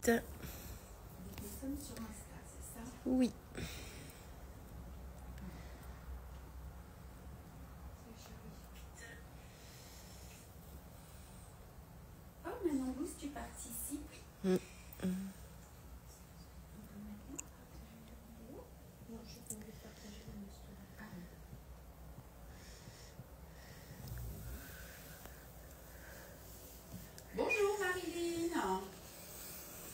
Nous sommes sur Insta, c'est ça? Oui. Oh, Manon Louise, tu participes? Bonjour Marilyn.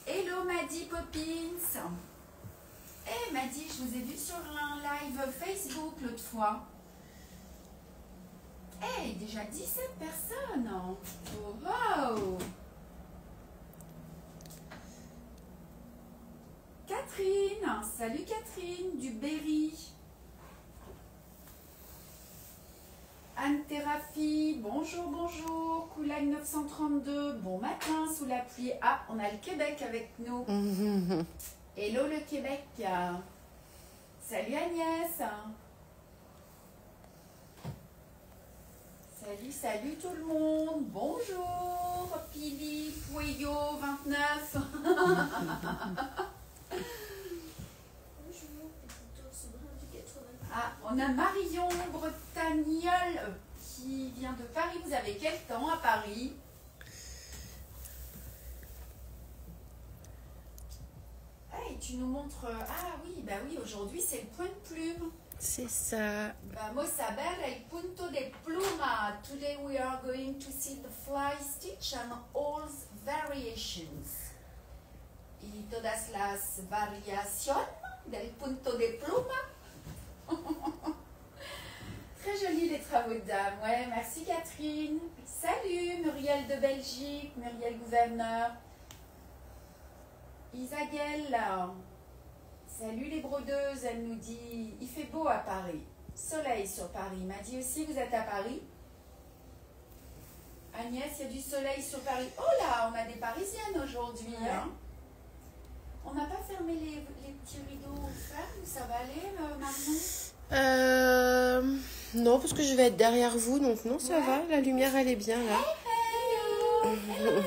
Hello Maddy Poppins. Eh Maddy, je vous ai vu sur un live Facebook l'autre fois. Eh, déjà 17 personnes. Oh, wow. Catherine, salut Catherine du Berry. Anne Thérapie, bonjour, bonjour. Coulagne 932, bon matin sous la pluie. Ah, on a le Québec avec nous. Hello le Québec. Salut Agnès. Salut, salut tout le monde. Bonjour Pili Pouillot 29. Ah, on a Marion Bretagnol qui vient de Paris. Vous avez quel temps à Paris? Hey, tu nous montres... Ah oui, bah oui, aujourd'hui c'est le point de plume. C'est ça. Vamos a ver el punto de pluma. Today we are going to see the fly stitch and all variations. Y todas las variaciones del punto de pluma. Très joli les travaux de dame. Ouais, merci Catherine. Salut Muriel de Belgique, Muriel Gouverneur. Isabelle. Salut les brodeuses, elle nous dit, il fait beau à Paris. Soleil sur Paris. M'a dit aussi, vous êtes à Paris? Agnès, il y a du soleil sur Paris. Oh là, on a des Parisiennes aujourd'hui. Ouais. Hein. On n'a pas fermé les petits rideaux fermes, ça va aller maintenant? Non, parce que je vais être derrière vous, donc non, ça va. La lumière, elle est bien là. Hello, hello.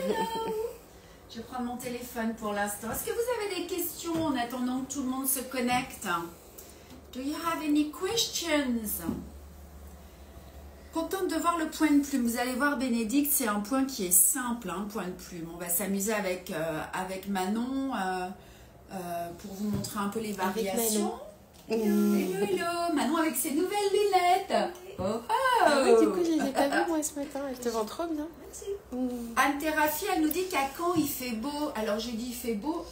Je vais prendre mon téléphone pour l'instant. Est-ce que vous avez des questions en attendant que tout le monde se connecte? Do you have any questions? Contente de voir le point de plume. Vous allez voir, Bénédicte, c'est un point qui est simple, hein, point de plume. On va s'amuser avec Manon pour vous montrer un peu les variations. Hello, hello, Manon avec ses nouvelles lunettes. Oh, oh. Ah oui, du coup, je les ai pas vues moi ce matin. Elles te vont trop bien. Anne Thérapie, elle nous dit qu'à Caen il fait beau. Alors j'ai dit il fait beau.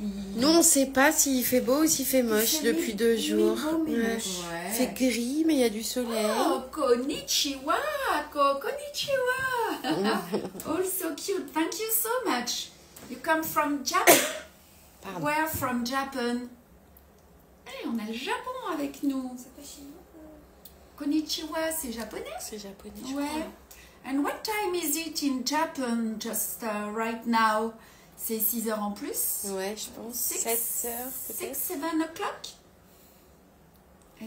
Nous, on ne sait pas s'il fait beau ou s'il fait moche depuis 2 jours. Ouais. Il fait gris, mais il y a du soleil. Oh, konnichiwa, konnichiwa. Also cute. Thank you so much. You come from Japan. Pardon. Where from Japan? Hey, on a le Japon avec nous. C'est pas chinois? Konnichiwa, c'est japonais? C'est japonais, je Ouais. crois. And what time is it in Japan just right now? C'est 6 heures en plus? Ouais, je pense. 7 heures peut-être. 6, 7 o'clock?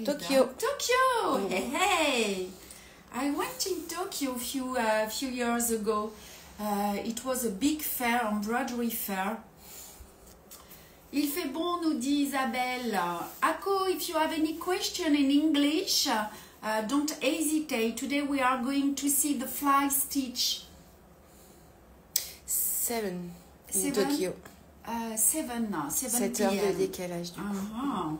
Tokyo. Tokyo! Hey, hey! I went in Tokyo a few years ago. It was a big fair, embroidery fair. Il fait bon, nous dit Isabelle. Ako, if you have any question in English, don't hesitate. Today we are going to see the fly stitch. 7 in Seven? Tokyo. 7 7 heures de décalage du coup.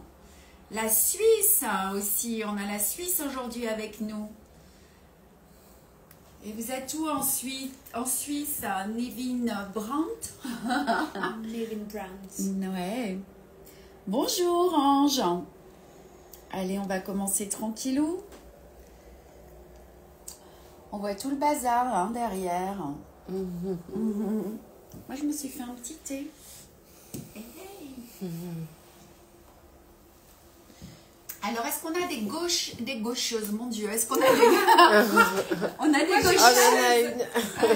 La Suisse aussi, on a la Suisse aujourd'hui avec nous. Et vous êtes où en Suisse? Nevin Brandt? Nevin Brandt. Ouais. Bonjour Ange. Allez, on va commencer tranquillou. On voit tout le bazar hein, derrière. Moi, je me suis fait un petit thé. Hey. Alors, est-ce qu'on a des gaucheuses, mon Dieu? Est-ce qu'on a des... on a des gaucheuses?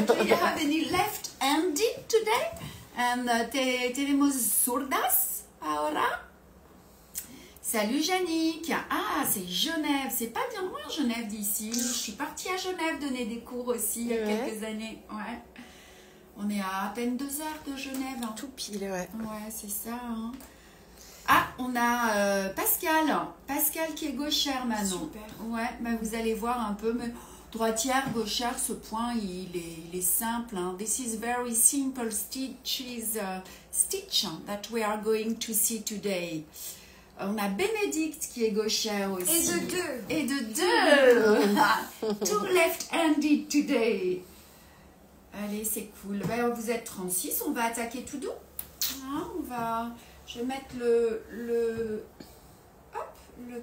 Do you have any left-handed today? And tenemos zurdas ahora? Salut Yannick. Ah, c'est Genève. C'est pas bien loin Genève d'ici. Je suis partie à Genève donner des cours aussi il y a quelques années. Ouais. On est à peine 2 heures de Genève. Hein. Tout pile, ouais. Ouais, c'est ça. Hein. Ah, on a Pascal. Pascal qui est gauchère maintenant. Super. Ouais, bah vous allez voir un peu. Mais droitière, gauchère, ce point, il est simple. Hein. This is very simple stitch that we are going to see today. On a Bénédicte qui est gauchère aussi. Et de deux. Et de deux. Two left-handed today. Allez, c'est cool. Ben, vous êtes 36, on va attaquer tout doux. Hein, je vais mettre le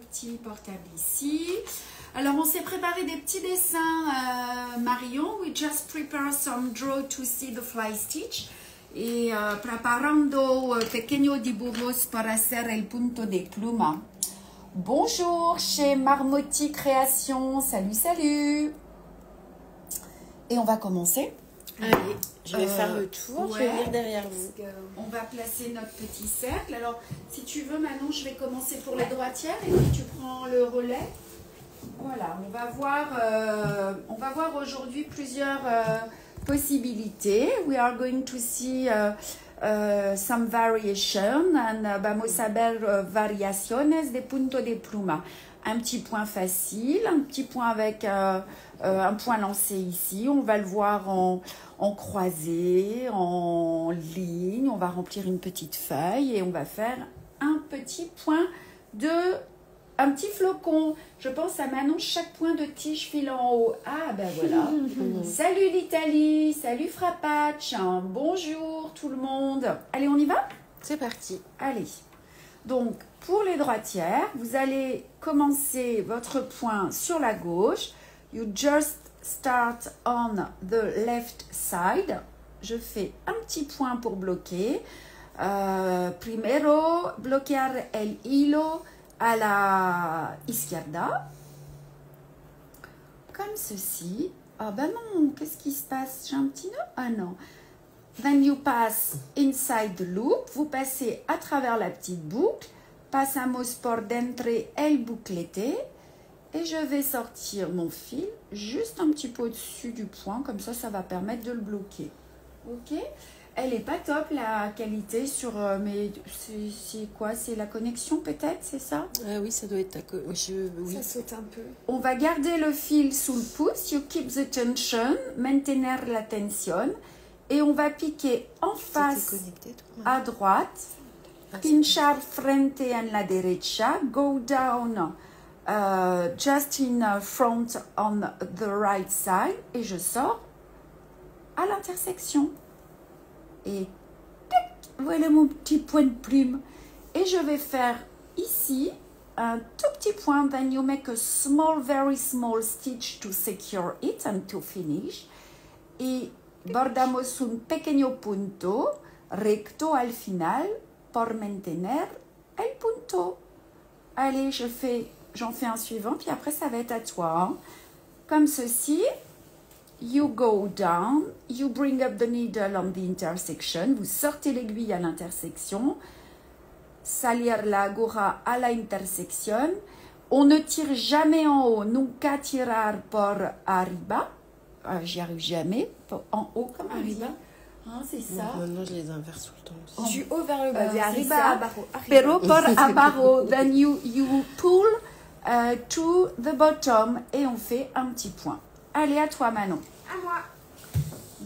petit portable ici. Alors, on s'est préparé des petits dessins, Marion. We just prepare some draw to see the fly stitch. Y preparando pequeños dibujos para hacer el punto de pluma. Bonjour chez Marmotti Création. Salut, salut. Et on va commencer. Allez, je vais faire le tour, ouais. je vais venir derrière vous. On va placer notre petit cercle. Alors, si tu veux, Manon, je vais commencer pour les droitières et puis tu prends le relais. Voilà, on va voir aujourd'hui plusieurs possibilités. We are going to see some variation and vamos a ver variaciones de punto de pluma. Un petit point facile, un petit point avec un point lancé ici. On va le voir en croisée, en ligne. On va remplir une petite feuille et on va faire un petit point un petit flocon. Je pense à Manon, chaque point de tige file en haut. Ah ben voilà. Salut l'Italie, salut Frappatch, bonjour tout le monde. Allez, on y va? C'est parti. Allez. Donc, pour les droitières, vous allez commencer votre point sur la gauche. You just start on the left side. Je fais un petit point pour bloquer. Primero, bloquear el hilo a la izquierda. Comme ceci. Ah ben non, qu'est-ce qui se passe? J'ai un petit nœud? Ah non. Then you pass inside the loop. Vous passez à travers la petite boucle. Pasamos por dentro el buclete. Et je vais sortir mon fil juste un petit peu au-dessus du point. Comme ça, ça va permettre de le bloquer. Ok? Elle n'est pas top la qualité sur... mais c'est quoi? C'est la connexion peut-être? C'est ça? Oui, ça doit être oui. Ça saute un peu. On va garder le fil sous le pouce. You keep the tension. Mantener la tension. Et on va piquer en face à droite. Pinchar frente en la derecha. Go down just in front on the right side. Et je sors à l'intersection. Et tac, voilà mon petit point de plume. Et je vais faire ici un tout petit point. Then you make a small, very small stitch to secure it and to finish. Et bordamos un pequeño punto recto al final por mantener el punto. Allez, j'en fais un suivant, puis après ça va être à toi. Hein. Comme ceci. You go down, you bring up the needle on the intersection. Vous sortez l'aiguille à l'intersection. Salir la aguja a la intersección. On ne tire jamais en haut. Nunca tirar por arriba. J'y arrive jamais. En haut comme arriba. Hein, c'est ça. Maintenant, je les inverse tout le temps aussi. Du haut vers le bas. Arriba ça. abajo. Pero por abajo. Then you pull to the bottom. Et on fait un petit point. Allez, à toi, Manon. À moi.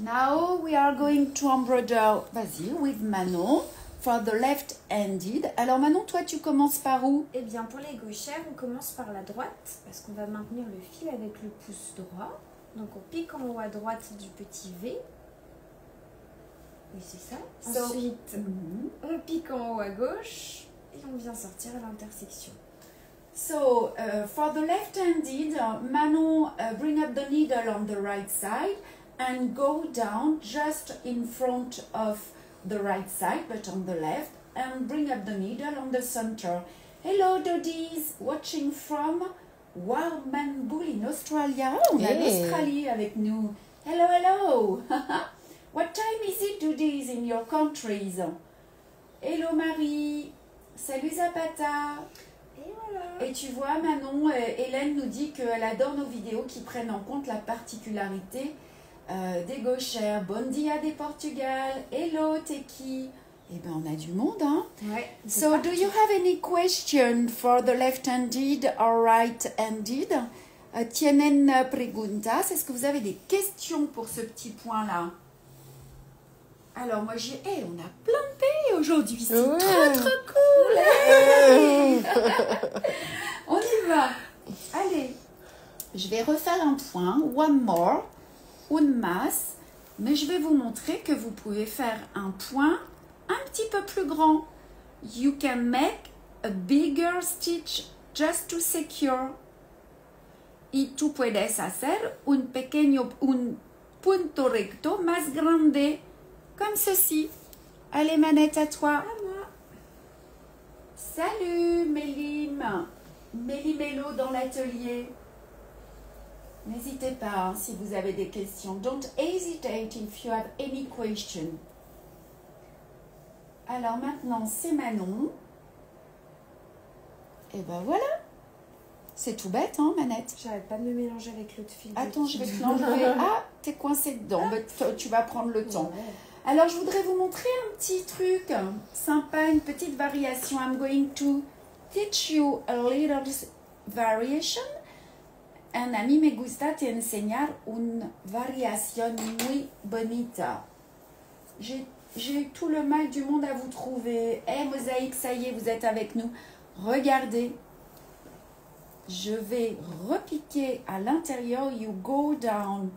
Now we are going to embroider, vas-y, with Manon, for the left-handed. Alors, Manon, toi, tu commences par où? Eh bien, pour les gauchères, on commence par la droite, parce qu'on va maintenir le fil avec le pouce droit. Donc, on pique en haut à droite du petit V. Oui, c'est ça. Ensuite, on pique en haut à gauche, et on vient sortir à l'intersection. So, for the left-handed, Manon, bring up the needle on the right side and go down just in front of the right side, but on the left, and bring up the needle on the center. Hello, Dodies, watching from Warrnambool in Australia. Oh, on a l'Australie avec nous. Hello, hello. What time is it, Dodies, in your countries? Hello, Marie. Salut, Zapata. Et voilà. Et tu vois, Manon, Hélène nous dit qu'elle adore nos vidéos qui prennent en compte la particularité des gauchères, bon dia des Portugal, hello, t'es qui? Eh bien, on a du monde, hein? Ouais. So, do you have any question for the left-handed or right-handed? Tienen preguntas. Est-ce que vous avez des questions pour ce petit point-là? Alors, moi, on a plein de pays aujourd'hui. C'est trop cool. Hey. On y va. Allez. Je vais refaire un point. One more. Une masse. Mais je vais vous montrer que vous pouvez faire un point un petit peu plus grand. You can make a bigger stitch just to secure. Y tú puedes hacer un punto recto más grande, comme ceci. Allez, Manette, à toi. À moi. Salut, Mélim. Méli-mélo dans l'atelier. N'hésitez pas hein, si vous avez des questions. Don't hesitate if you have any question. Alors maintenant, c'est Manon. Et ben voilà. C'est tout bête, hein, Manette? J'arrête pas de me mélanger avec l'autre fil. Attends, je vais te l'enlever. Ah, t'es coincé dedans. Tu vas prendre le temps. Alors, je voudrais vous montrer un petit truc sympa, une petite variation. I'm going to teach you a little variation. And a mí me gusta te enseñar una variación muy bonita. J'ai eu tout le mal du monde à vous trouver. Eh, Mosaïque, ça y est, vous êtes avec nous. Regardez. Je vais repiquer à l'intérieur. You go down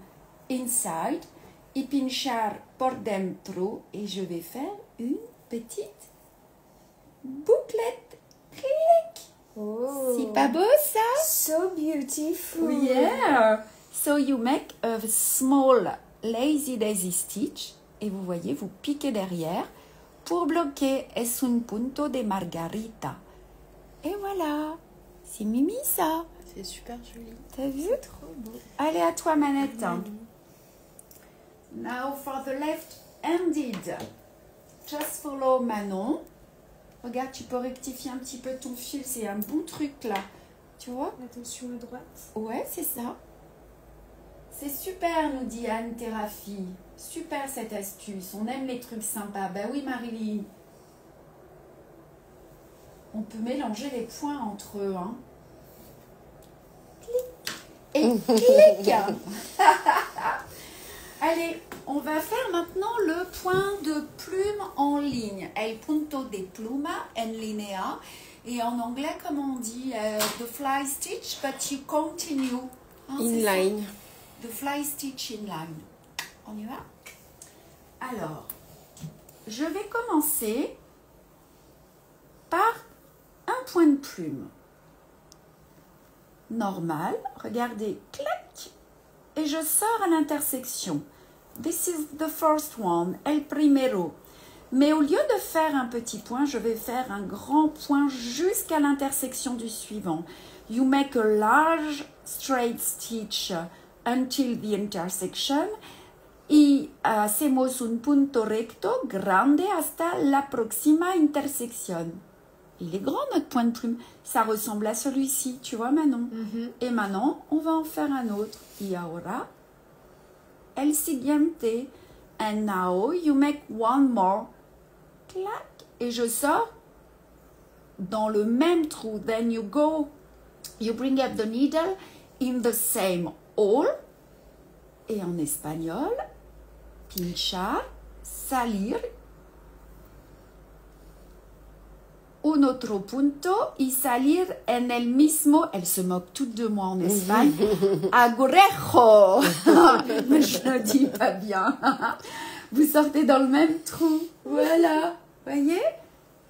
inside. Y pinchar por dentro. Et je vais faire une petite bouclette. Clic. Oh. C'est pas beau ça? So beautiful. Yeah. So you make a small lazy daisy stitch. Et vous voyez, vous piquez derrière pour bloquer. Es un punto de margarita. Et voilà. C'est Mimi ça. C'est super joli. T'as vu? C'est trop beau. Allez, à toi, Manette. Now for the left-handed. Just follow Manon. Regarde, tu peux rectifier un petit peu ton fil. C'est un bon truc là. Tu vois? Attention à droite. Ouais, c'est ça. C'est super, nous dit Anne Théraphi. Super cette astuce. On aime les trucs sympas. Bah oui, Marilyn. On peut mélanger les points entre eux. Hein. Clic et clic. Allez, on va faire maintenant le point de plume en ligne. El punto de pluma en linea. Et en anglais, comment on dit? The fly stitch, but you continue. Hein, Inline. The fly stitch inline. On y va? Alors, je vais commencer par un point de plume. Normal. Regardez, clac. Et je sors à l'intersection. This is the first one, el primero. Mais au lieu de faire un petit point, je vais faire un grand point jusqu'à l'intersection du suivant. You make a large straight stitch until the intersection. Y hacemos un punto recto grande hasta la próxima intersección. Il est grand notre point de plume. Ça ressemble à celui-ci, tu vois Manon? Et maintenant, on va en faire un autre. Y ahora, el siguiente. And now, you make one more. Clac. Et je sors dans le même trou. Then you bring up the needle in the same hole. Et en espagnol, pinchar, salir. Un otro punto y salir en el mismo, elle se moque toute de moi en Espagne, agrejo. Mais je le dis pas bien. Vous sortez dans le même trou. Voilà. Voyez?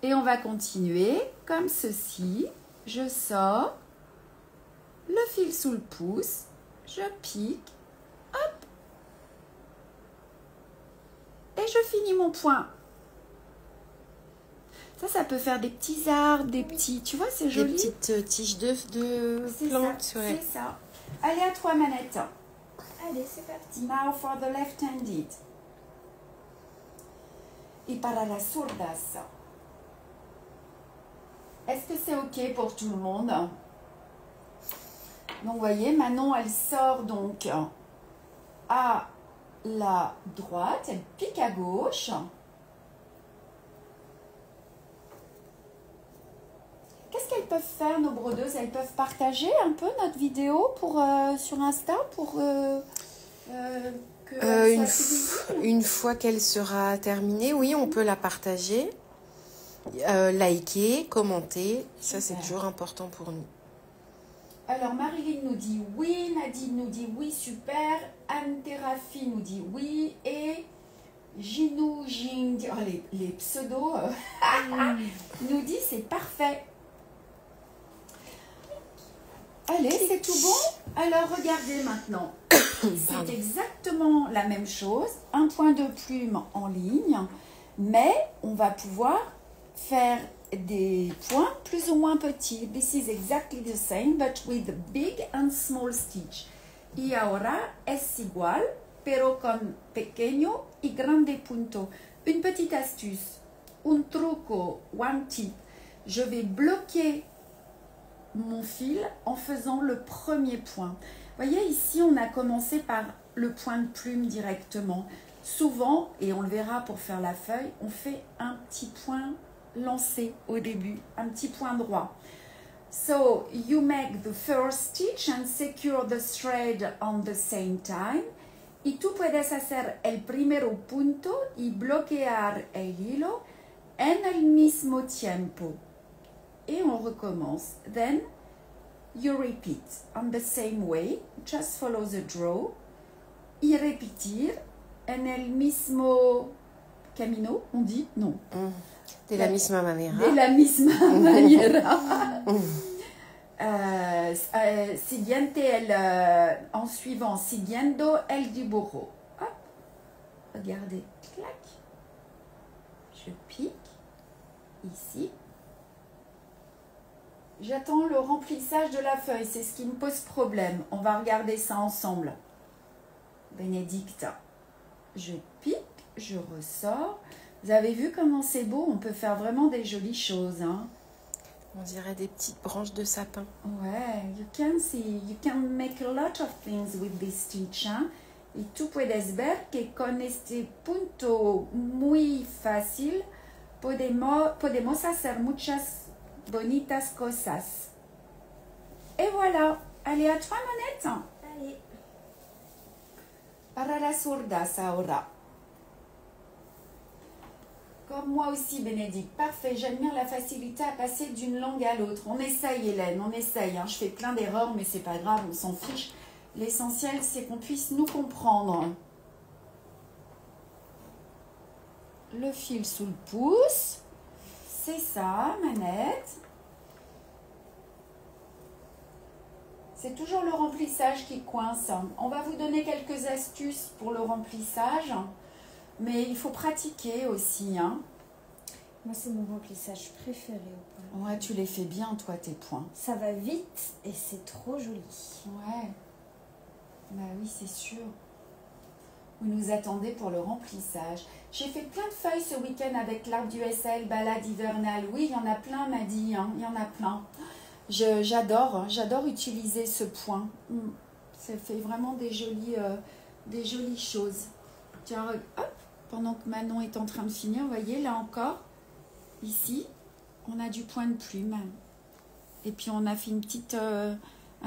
Et on va continuer comme ceci. Je sors, le fil sous le pouce, je pique, hop. Et je finis mon point. Ça peut faire des petits arbres, des petits... Tu vois, c'est joli. Des petites tiges de plantes. Ça, ouais. c'est ça. Allez, à toi, Manette. Allez, c'est parti. Now for the left-handed. Et para las zurdas. Est-ce que c'est OK pour tout le monde? Donc, vous voyez, Manon, elle sort donc à la droite, elle pique à gauche. Qu'est-ce qu'elles peuvent faire, nos brodeuses? Elles peuvent partager un peu notre vidéo pour, sur Insta pour que une fois qu'elle sera terminée, oui, on peut la partager, liker, commenter. Ça, c'est toujours important pour nous. Alors, Marilyn nous dit oui, Nadine nous dit oui, super. Anne-Théraphi nous dit oui. Et Jinou Jing, oh, les pseudos, nous dit c'est parfait. Allez, c'est tout bon. Alors, regardez maintenant. C'est exactement la même chose. Un point de plume en ligne. Mais on va pouvoir faire des points plus ou moins petits. This is exactly the same, but with big and small stitch. Y ahora es igual, pero con pequeño y grande punto. Une petite astuce, un truco, one tip. Je vais bloquer mon fil en faisant le premier point. Vous voyez, ici, on a commencé par le point de plume directement. Souvent, et on le verra pour faire la feuille, on fait un petit point lancé au début, un petit point droit. So, you make the first stitch and secure the thread on the same time. Y tú puedes hacer el primero punto y bloquear el hilo en el mismo tiempo. Et on recommence. Then, you repeat on the same way. Just follow the draw. Y repetir en el mismo camino, on dit? Non. De la misma manera. De la misma manera. Siguiente en suivant, siguiendo el dibujo. Hop. Regardez. Clac. Je pique. Ici. J'attends le remplissage de la feuille. C'est ce qui me pose problème. On va regarder ça ensemble. Benedicta. Je pique. Je ressors. Vous avez vu comment c'est beau? On peut faire vraiment des jolies choses. Hein? On dirait des petites branches de sapin. Ouais, you can see, you can make a lot of things with this stitch. Hein? Y tú puedes ver que con este punto muy fácil podemos hacer muchas bonitas cosas. Et voilà. Allez, à toi, Monette. Allez. Para las zurdas ahora. Comme moi aussi, Bénédicte. Parfait. J'admire la facilité à passer d'une langue à l'autre. On essaye, Hélène. On essaye. Hein. Je fais plein d'erreurs, mais c'est pas grave. On s'en fiche. L'essentiel, c'est qu'on puisse nous comprendre. Le fil sous le pouce. C'est ça, manette. C'est toujours le remplissage qui coince. On va vous donner quelques astuces pour le remplissage. Mais il faut pratiquer aussi. Hein. Moi, c'est mon remplissage préféré au point. Ouais, tu les fais bien, toi, tes points. Ça va vite et c'est trop joli. Ouais. Bah oui, c'est sûr. Vous nous attendez pour le remplissage. J'ai fait plein de feuilles ce week-end avec l'arbre du SL, balade hivernale. Oui, il y en a plein, m'a dit. Hein. Il y en a plein. J'adore utiliser ce point. Ça fait vraiment des jolies choses. Tiens, hop. Pendant que Manon est en train de finir, vous voyez, là encore, ici, on a du point de plume. Et puis, on a fait un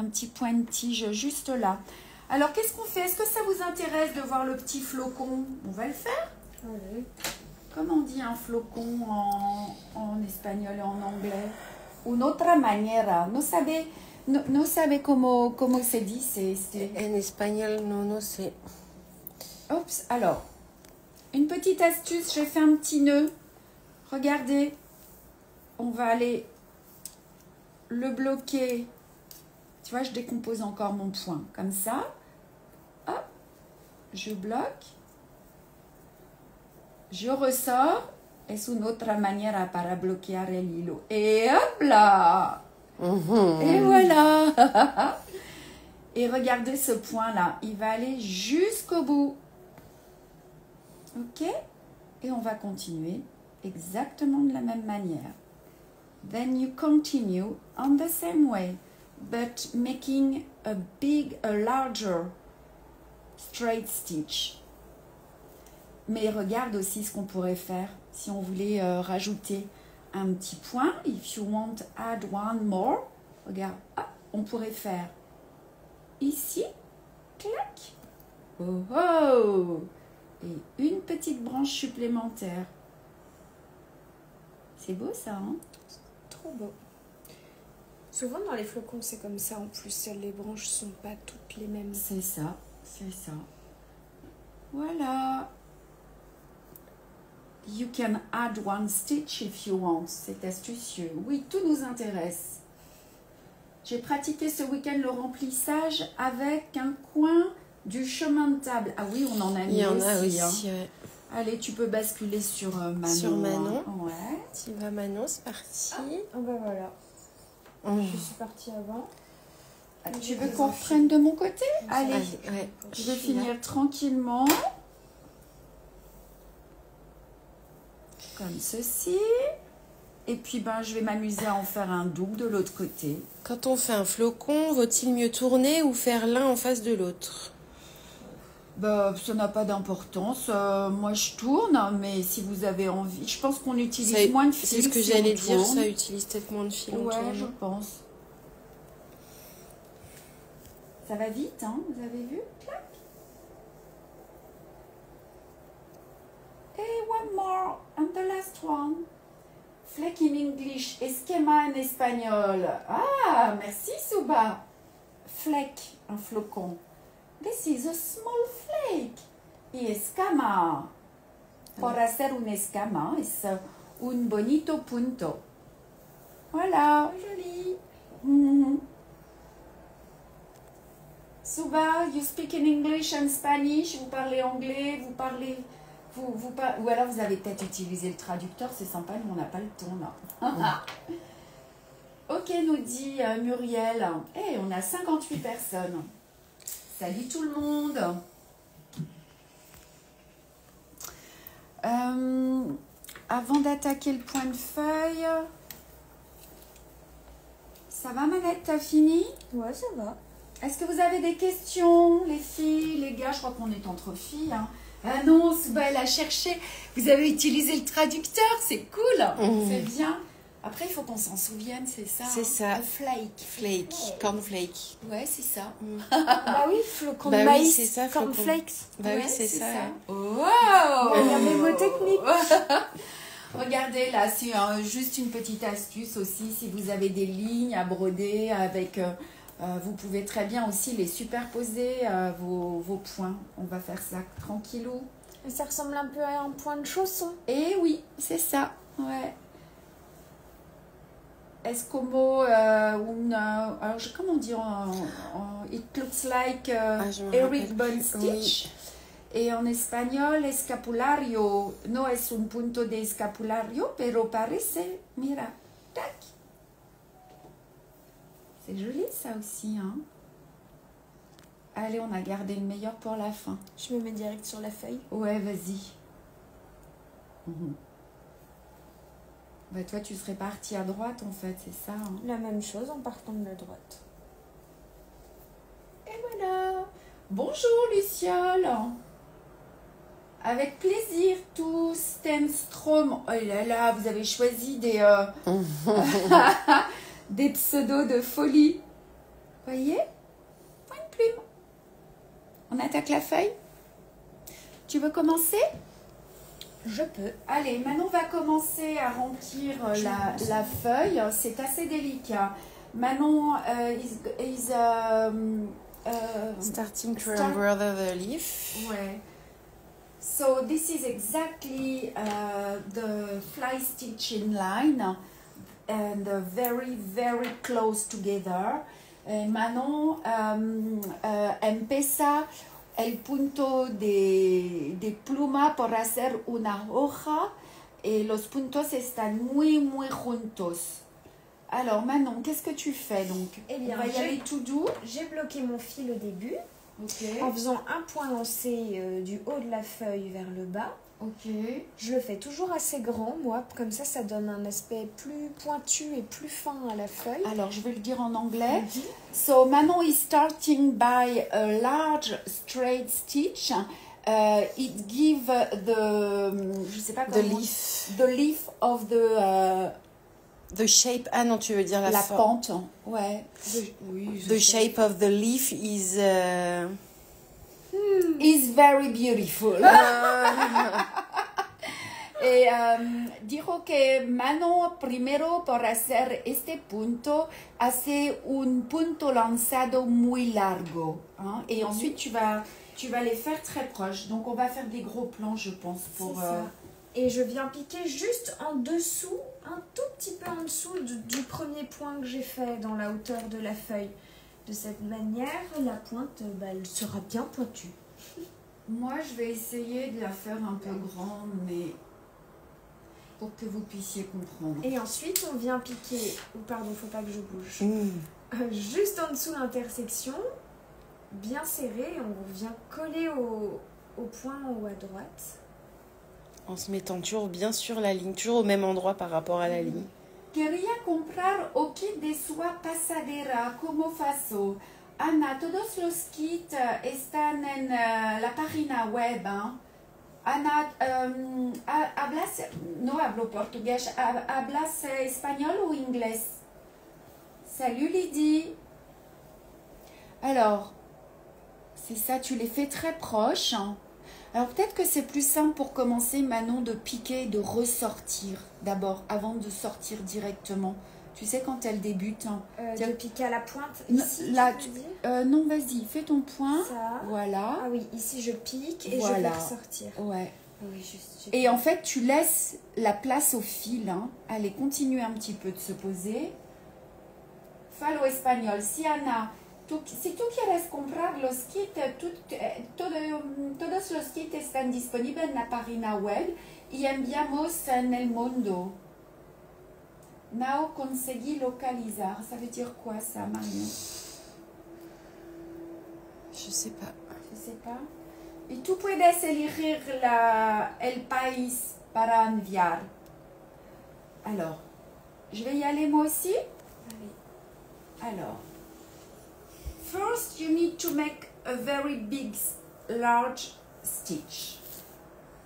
petit point de tige juste là. Alors, qu'est-ce qu'on fait? Est-ce que ça vous intéresse de voir le petit flocon? On va le faire. Oui. Comment on dit un flocon en espagnol et en anglais? Une otra manera. No sabe cómo se dice. En espagnol, no sé. Oups, alors. Une petite astuce, j'ai fait un petit nœud. Regardez, on va aller le bloquer. Tu vois, je décompose encore mon point. Comme ça. Hop, je bloque. Je ressors. Es una otra manera para bloquear el hilo. Et hop là. Et voilà. Et regardez ce point-là. Il va aller jusqu'au bout. Ok, et on va continuer exactement de la même manière. Then you continue on the same way, but making a larger straight stitch. Mais regarde aussi ce qu'on pourrait faire si on voulait rajouter un petit point. If you want to add one more, regarde, hop, on pourrait faire ici, clac, oh oh, et une petite branche supplémentaire. C'est beau ça, hein? Trop beau. Souvent dans les flocons c'est comme ça en plus, les branches sont pas toutes les mêmes. C'est ça, c'est ça. Voilà. You can add one stitch if you want. C'est astucieux. Oui, tout nous intéresse. J'ai pratiqué ce week-end le remplissage avec un coin du chemin de table. Ah oui, on en a mis. Il y en aussi, a aussi, hein. ouais. Allez, tu peux basculer sur Manon. Sur Manon. Hein. Ouais. Tu vas Manon, c'est parti. Ah ben voilà. Je suis partie avant. Tu veux qu'on reprenne de mon côté? Allez, ouais. je vais finir tranquillement. Comme ceci. Et puis, ben, je vais m'amuser à en faire un double de l'autre côté. Quand on fait un flocon, vaut-il mieux tourner ou faire l'un en face de l'autre? Bah, ça n'a pas d'importance. Moi, je tourne, mais si vous avez envie... Je pense qu'on utilise moins de fil. C'est ce que si j'allais on dire, tourne. ça utilise peut-être moins de fil. Ouais, je pense. Ça va vite, hein? Vous avez vu? Clac. Et one more, and the last one. Fleck in English, esquema en espagnol. Ah, merci Suba. Fleck, un flocon. This is a small flake. Y escama. Por hacer un escama es un bonito punto. Voilà. Joli. Suba, you speak in English and Spanish. Vous parlez anglais, vous parlez... ou alors vous avez peut-être utilisé le traducteur, c'est sympa, nous on n'a pas le temps là. Ok, nous dit Muriel. Eh, on a 58 personnes. Salut tout le monde. Avant d'attaquer le point de feuille, ça va Manette, t'as fini? Ouais, ça va. Est-ce que vous avez des questions, les filles, les gars? Je crois qu'on est entre filles. Hein. Ah non, Souba, elle a cherché. Vous avez utilisé le traducteur, c'est cool. C'est bien. Après, il faut qu'on s'en souvienne, c'est ça. C'est ça. Flake. Flake, cornflake. Ouais, c'est ça. Bah oui, flocon Bah de oui, maïs, c'est ça, flocon. cornflakes. Bah Ouais, oui, c'est ça. Wow. Il y a mes mots techniques. Regardez, là, c'est juste une petite astuce aussi. Si vous avez des lignes à broder avec... vous pouvez très bien aussi les superposer vos points. On va faire ça tranquillou. Ça ressemble un peu à un point de chausson. Et oui, c'est ça. Ouais. Es como alors, comment dire it looks like Eric Bun Stitch. Oui. Et en espagnol, escapulario. No es un punto de escapulario, pero parece, mira, tac. C'est joli ça aussi, hein. Allez, on a gardé le meilleur pour la fin. Je me mets direct sur la feuille. Ouais, vas-y. Bah, toi, tu serais partie à droite, en fait, c'est ça. Hein. La même chose en partant de la droite. Et voilà. Bonjour, Luciole. Avec plaisir, tous. Stenstrom. Oh là là, vous avez choisi des... des pseudos de folie. Voyez? Point de plume. On attaque la feuille. Tu veux commencer? Je peux. Allez, Manon va commencer à remplir la feuille. C'est assez délicat. Manon is starting to embroider the leaf. Ouais. So this is exactly the fly stitching line. And very, very close together. Manon empieza el punto de pluma por hacer una hoja et los puntos están muy, muy juntos. Alors Manon, qu'est-ce que tu fais donc? Eh bien, on va y aller tout doux. J'ai bloqué mon fil au début Okay. en faisant un point lancé du haut de la feuille vers le bas. Ok. Je le fais toujours assez grand, moi, comme ça donne un aspect plus pointu et plus fin à la feuille. Alors, je vais le dire en anglais. So, Manon is starting by a large straight stitch It give je sais pas The comment. leaf. The leaf of The shape. Ah non, tu veux dire la forme. pente. Ouais. Oui. The shape of the leaf is. Is very beautiful. Dijo que Manon primero por hacer este punto hace un punto lanzado muy largo, hein? Et ensuite tu vas les faire très proches. Donc on va faire des gros plans, je pense, pour. Et je viens piquer juste en dessous, un tout petit peu en dessous du premier point que j'ai fait dans la hauteur de la feuille. De cette manière, la pointe, elle sera bien pointue. Moi, je vais essayer de la faire un peu grande, mais pour que vous puissiez comprendre. Et ensuite, on vient piquer... Pardon, faut pas que je bouge. Juste en dessous l'intersection, bien serré, on vient coller au point en haut à droite. En se mettant toujours bien sur la ligne, toujours au même endroit par rapport à la ligne. Quería comprar o kit de soie pasadera como faso. Ana, todos los kits están en la página web. ¿Eh? Ana, no hablo portugués, hablas espagnol ou inglés? Salut Lydie. Alors, c'est ça, tu les fais très proches. Alors peut-être que c'est plus simple pour commencer, Manon, de piquer et de ressortir d'abord, avant de sortir directement. Tu sais, quand elle débute. De piquer à la pointe, ici, là, non, vas-y, fais ton point. Ça. Voilà. Ah oui, ici je pique et voilà. Je vais ressortir. Ouais. Oui, et en fait, tu laisses la place au fil. Hein. Allez, continue un petit peu de se poser. Falo espagnol. Si Ana, si tú quieres comprar los kits, todos los kits están disponibles en la página web y enviamos en el mundo. Now conseguí localizar. Ça veut dire quoi ça, Marion? Je sais pas. Je sais pas. Y tú puedes elegir el país para enviar. Alors, je vais y aller moi aussi? Allez. Alors, first you need to make a very big, large stitch.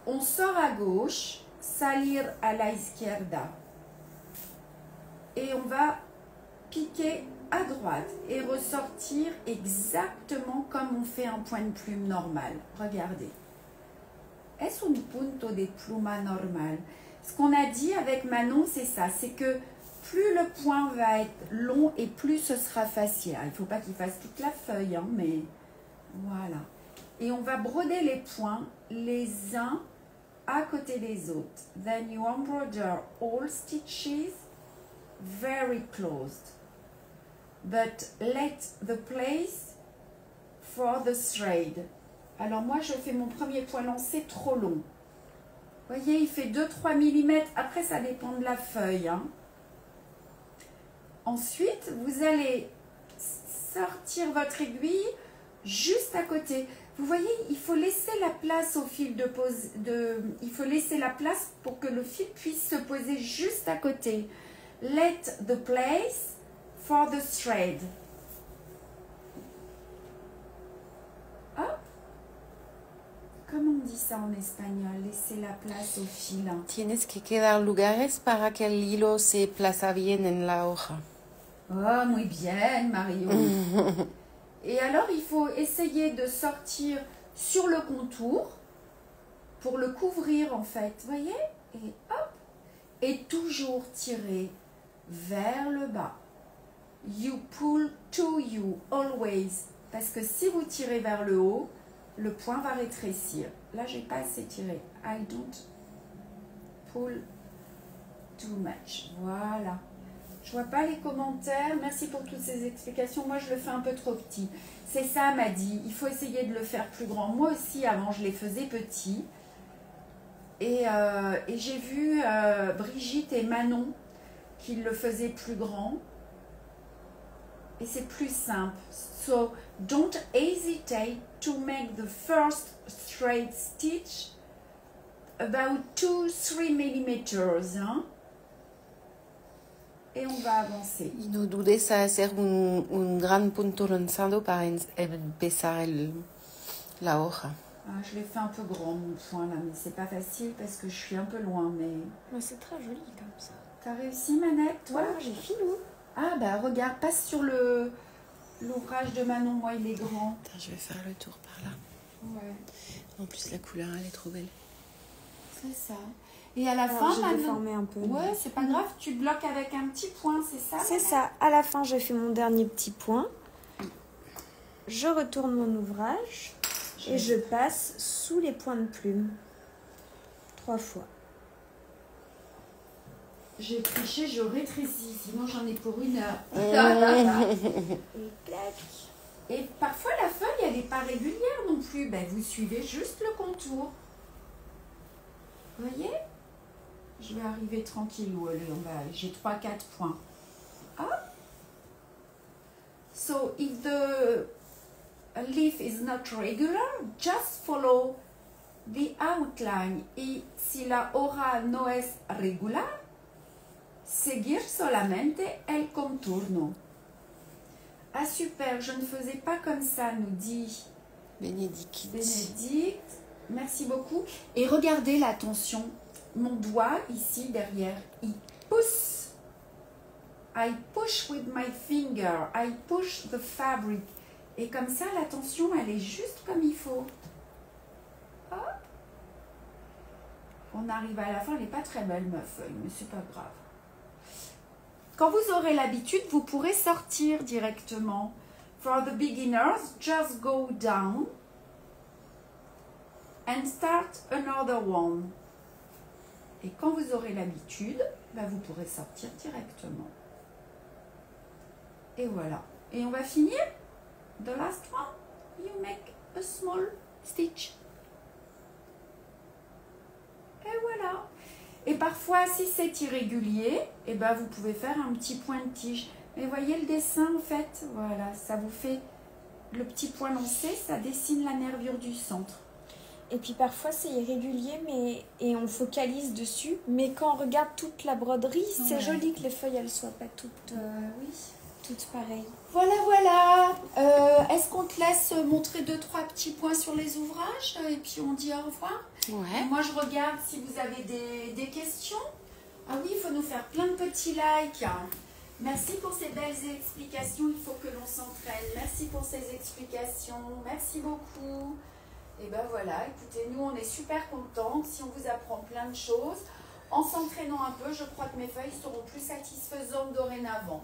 On sort à gauche, salir à la izquierda. Et on va piquer à droite et ressortir exactement comme on fait un point de plume normal. Regardez. Es un punto de pluma normal. Ce qu'on a dit avec Manon, c'est ça. C'est que plus le point va être long et plus ce sera facile. Il ne faut pas qu'il fasse toute la feuille, hein, mais voilà. Et on va broder les points les uns à côté des autres. Then you embroider all stitches very closed. But let the place for the thread. Alors moi je fais mon premier point lancé trop long. Vous voyez, il fait 2-3 mm. Après ça dépend de la feuille. Hein. Ensuite, vous allez sortir votre aiguille juste à côté. Vous voyez, il faut laisser la place au fil de pose. Il faut laisser la place pour que le fil puisse se poser juste à côté. Let the place for the thread. Hop. Comment on dit ça en espagnol? Laisser la place au fil. Tienes que quedar lugares para que el hilo se plaza bien en la hoja. Oh, muy bien, Marion. Et alors, il faut essayer de sortir sur le contour pour le couvrir, en fait. Vous voyez? Et hop. Et toujours tirer vers le bas. You pull to you, always. Parce que si vous tirez vers le haut, le point va rétrécir. Là, je n'ai pas assez tiré. I don't pull too much. Voilà. Je vois pas les commentaires. Merci pour toutes ces explications. Moi, je le fais un peu trop petit. C'est ça, m'a dit. Il faut essayer de le faire plus grand. Moi aussi, avant, je les faisais petits. Et j'ai vu Brigitte et Manon qui le faisaient plus grand. Et c'est plus simple. So, don't hesitate to make the first straight stitch about 2-3 mm. Hein? Et on va avancer. Y no dudes a hacer un gran punto lanzado para empezar la hoja. Ah, je l'ai fait un peu grand mon point là, mais c'est pas facile parce que je suis un peu loin. Mais c'est très joli comme ça. T'as réussi, Manette, toi? Ouais, j'ai filou. Ah bah regarde, passe sur l'ouvrage de Manon, moi il est grand. Attends, je vais faire le tour par là. Ouais. En plus, la couleur, elle est trop belle. C'est ça. Et à la Alors, fin, j'ai Manon... déformé un peu. Ouais, c'est pas grave, tu bloques avec un petit point, c'est ça? C'est ça. À la fin, je fais mon dernier petit point. Je retourne mon ouvrage et je passe sous les points de plume 3 fois. J'ai triché, je rétrécis, sinon j'en ai pour 1 heure. Et clac. Et parfois la feuille, elle n'est pas régulière non plus. Ben, vous suivez juste le contour. Vous voyez? Je vais arriver tranquillou. Allez, j'ai 3-4 points. Ah. So, if the leaf is not regular, just follow the outline. Y si la hoja no es regular, seguir solamente el contorno. Ah super, je ne faisais pas comme ça, nous dit Bénédicte. Bénédicte. Merci beaucoup. Et regardez la tension. Mon doigt ici derrière, il pousse. I push with my finger. I push the fabric. Et comme ça, la tension, elle est juste comme il faut. Hop. On arrive à la fin, elle n'est pas très belle ma feuille, mais c'est pas grave. Quand vous aurez l'habitude, vous pourrez sortir directement. For the beginners, just go down and start another one. Et quand vous aurez l'habitude, ben vous pourrez sortir directement. Et voilà. Et on va finir. The last one, you make a small stitch. Et voilà. Et parfois, si c'est irrégulier, eh ben, vous pouvez faire un petit point de tige. Mais voyez le dessin, en fait, voilà, ça vous fait le petit point lancé, ça dessine la nervure du centre. Et puis parfois, c'est irrégulier, et on focalise dessus. Mais quand on regarde toute la broderie, c'est joli que les feuilles, elles soient pas toutes, toutes pareilles. Voilà, voilà. Est-ce qu'on te laisse montrer 2-3 petits points sur les ouvrages et puis on dit au revoir? Ouais. Et moi, je regarde si vous avez des questions. Ah oui, il faut nous faire plein de petits likes. Merci pour ces belles explications. Il faut que l'on s'entraîne. Merci pour ces explications. Merci beaucoup. Et ben voilà, écoutez, nous, on est super contents si on vous apprend plein de choses. En s'entraînant un peu, je crois que mes feuilles seront plus satisfaisantes dorénavant.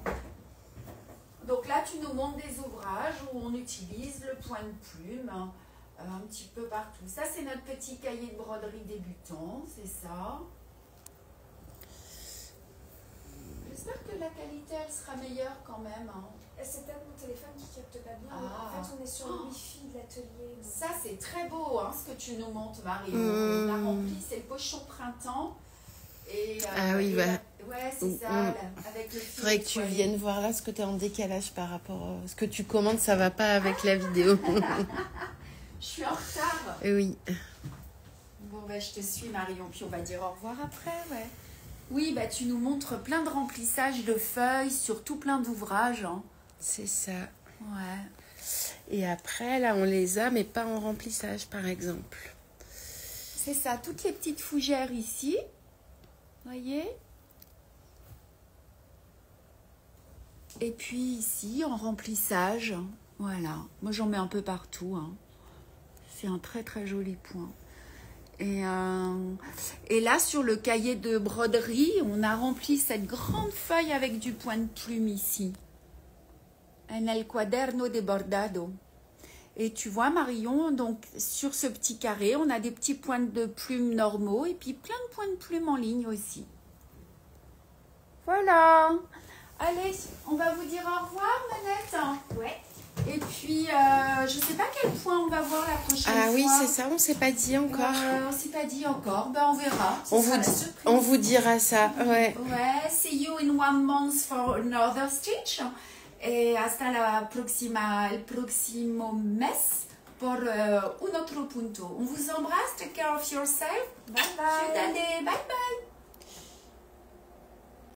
Donc là, tu nous montres des ouvrages où on utilise le point de plume un petit peu partout. Ça, c'est notre petit cahier de broderie débutant, c'est ça. J'espère que la qualité, elle sera meilleure quand même. Hein. C'est peut-être mon téléphone qui capte pas bien. Ah. En fait, on est sur le wifi de l'atelier. Donc... Ça, c'est très beau, hein, ce que tu nous montres, Marie. On a rempli, c'est le pochon printemps. Et, ah oui, bah. Ouais, c'est ça, là, avec le fil. Faudrait que tu viennes voir là ce que tu es en décalage par rapport à ce que tu commandes, ça va pas avec la vidéo. Je suis en retard. Oui. Bon, bah, je te suis, Marion, puis on va dire au revoir après, ouais. Oui, bah, tu nous montres plein de remplissages de feuilles sur tout plein d'ouvrages. Hein. C'est ça. Ouais. Et après, là, on les a, mais pas en remplissage, par exemple. C'est ça, toutes les petites fougères ici. Voyez? Et puis ici, en remplissage, voilà. Moi, j'en mets un peu partout. Hein. C'est un très, très joli point. Et là, sur le cahier de broderie, on a rempli cette grande feuille avec du point de plume ici. En el cuaderno de bordado. Et tu vois, Marion, donc sur ce petit carré, on a des petits points de plume normaux et puis plein de points de plume en ligne aussi. Voilà. Allez, on va vous dire au revoir, Manette. Ouais. Et puis, je ne sais pas quel point on va voir la prochaine fois. Ah oui, c'est ça, on ne s'est pas dit encore. On ne s'est pas dit encore, ben, on verra. On vous dira ça, ouais. Ouais, see you in 1 month for another stitch. Et hasta el próximo mes por un otro punto. On vous embrasse, take care of yourself. Bye bye. Bye bye.